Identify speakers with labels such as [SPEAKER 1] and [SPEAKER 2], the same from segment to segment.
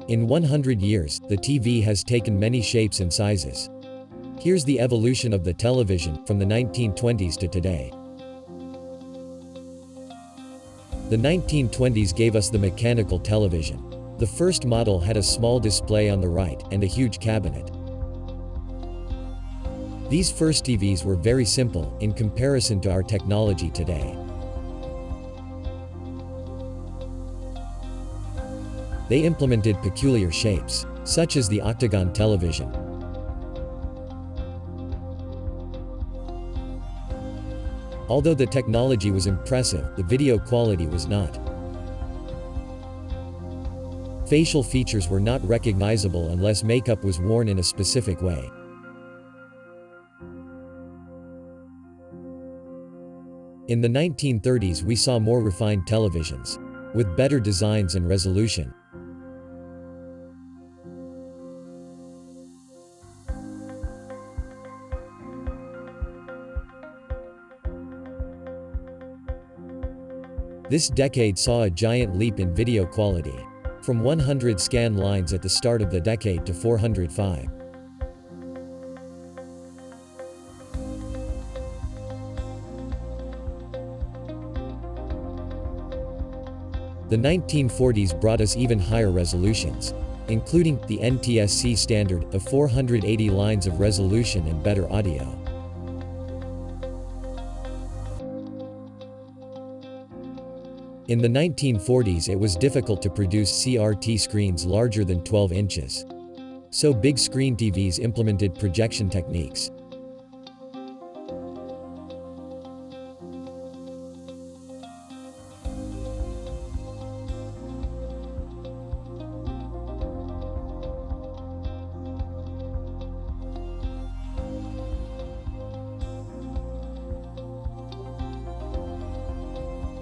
[SPEAKER 1] In 100 years, the TV has taken many shapes and sizes. Here's the evolution of the television from the 1920s to today. The 1920s gave us the mechanical television. The first model had a small display on the right and a huge cabinet. These first TVs were very simple in comparison to our technology today. They implemented peculiar shapes, such as the octagon television. Although the technology was impressive, the video quality was not. Facial features were not recognizable unless makeup was worn in a specific way. In the 1930s, we saw more refined televisions, with better designs and resolution. This decade saw a giant leap in video quality, from 100 scan lines at the start of the decade to 405. The 1940s brought us even higher resolutions, including the NTSC standard of 480 lines of resolution and better audio. In the 1940s, it was difficult to produce CRT screens larger than 12 inches. So big screen TVs implemented projection techniques.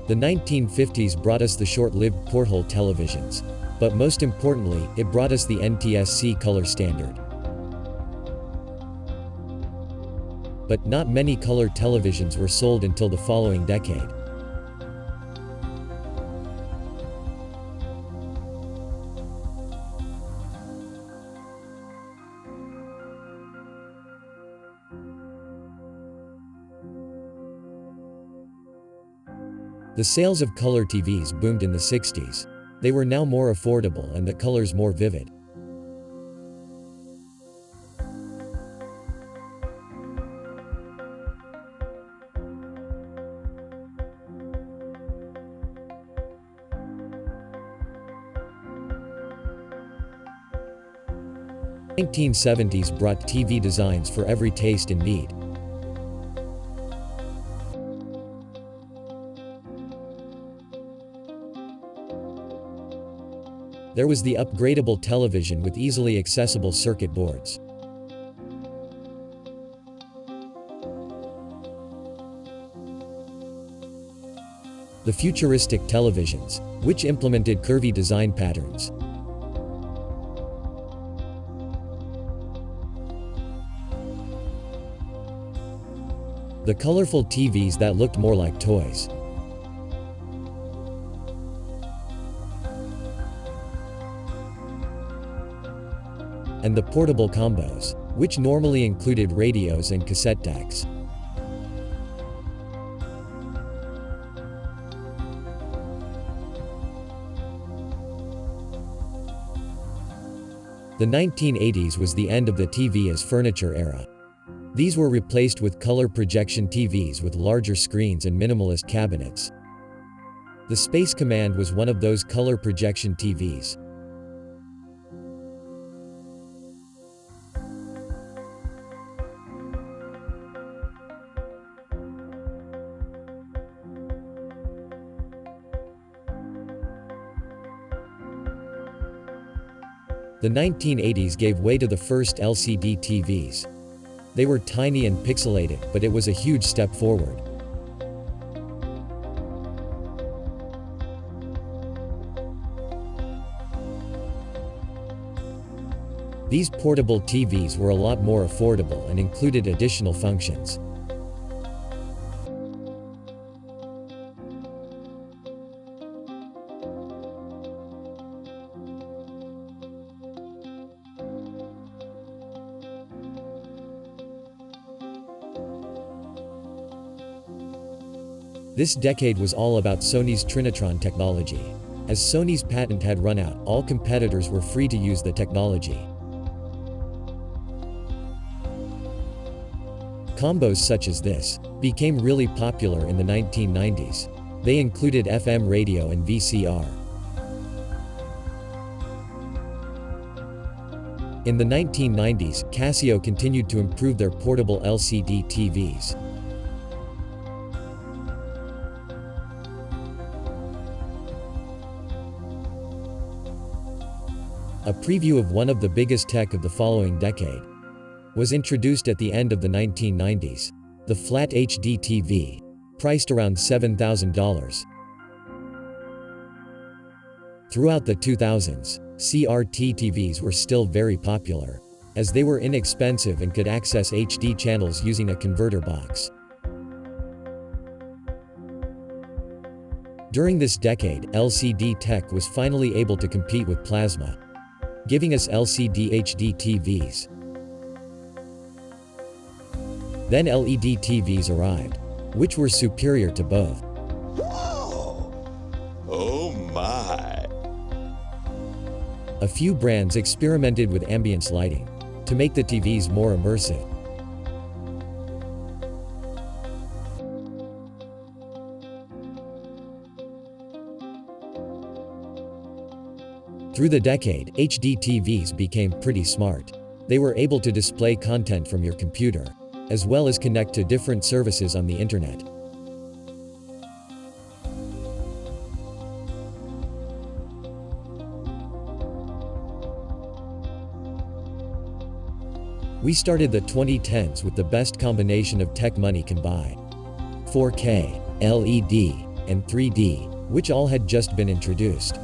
[SPEAKER 1] The 1950s brought us the short-lived porthole televisions, but most importantly, it brought us the NTSC color standard. But not many color televisions were sold until the following decade. The sales of color TVs boomed in the 60s. They were now more affordable and the colors more vivid. The 1970s brought TV designs for every taste and need. There was the upgradable television with easily accessible circuit boards. The futuristic televisions, which implemented curvy design patterns. The colorful TVs that looked more like toys. And the portable combos, which normally included radios and cassette decks. The 1980s was the end of the TV as furniture era. These were replaced with color projection TVs with larger screens and minimalist cabinets. The Space Command was one of those color projection TVs. The 1980s gave way to the first LCD TVs. They were tiny and pixelated, but it was a huge step forward. These portable TVs were a lot more affordable and included additional functions. This decade was all about Sony's Trinitron technology. As Sony's patent had run out, all competitors were free to use the technology. Combos such as this became really popular in the 1990s. They included FM radio and VCR. In the 1990s, Casio continued to improve their portable LCD TVs. A preview of one of the biggest tech of the following decade was introduced at the end of the 1990s, the Flat HD TV, priced around $7,000. Throughout the 2000s, CRT TVs were still very popular, as they were inexpensive and could access HD channels using a converter box. During this decade, LCD tech was finally able to compete with plasma, giving us LCD HD TVs. Then LED TVs arrived, which were superior to both.
[SPEAKER 2] Whoa! Oh my!
[SPEAKER 1] A few brands experimented with ambience lighting to make the TVs more immersive. Through the decade, HD TVs became pretty smart. They were able to display content from your computer, as well as connect to different services on the internet. We started the 2010s with the best combination of tech money can buy: 4K, LED, and 3D, which all had just been introduced.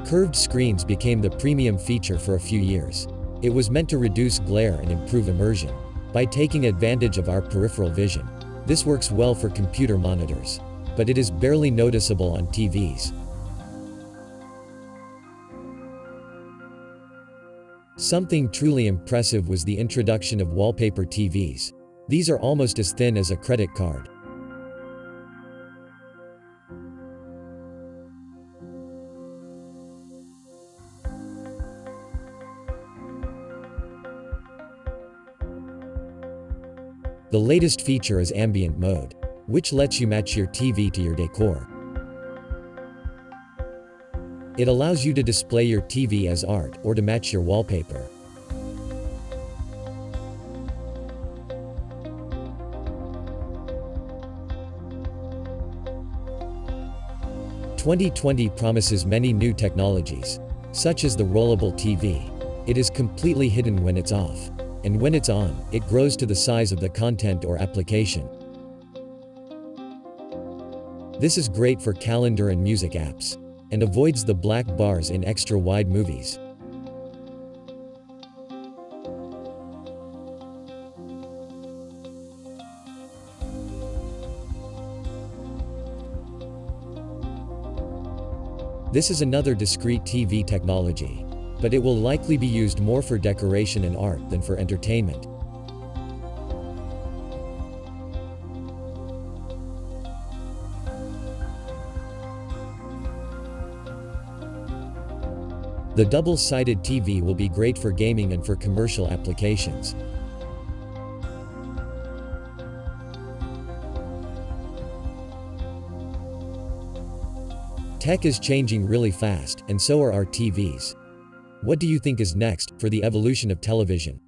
[SPEAKER 1] Curved screens became the premium feature for a few years. It was meant to reduce glare and improve immersion by taking advantage of our peripheral vision. This works well for computer monitors, but it is barely noticeable on TVs. Something truly impressive was the introduction of wallpaper TVs. These are almost as thin as a credit card. The latest feature is ambient mode, which lets you match your TV to your decor. It allows you to display your TV as art or to match your wallpaper. "2020 promises many new technologies, such as the rollable TV. It is completely hidden when it's off, and when it's on, it grows to the size of the content or application. This is great for calendar and music apps, and avoids the black bars in extra-wide movies. This is another discrete TV technology, but it will likely be used more for decoration and art than for entertainment. The double-sided TV will be great for gaming and for commercial applications. Tech is changing really fast, and so are our TVs. What do you think is next for the evolution of television?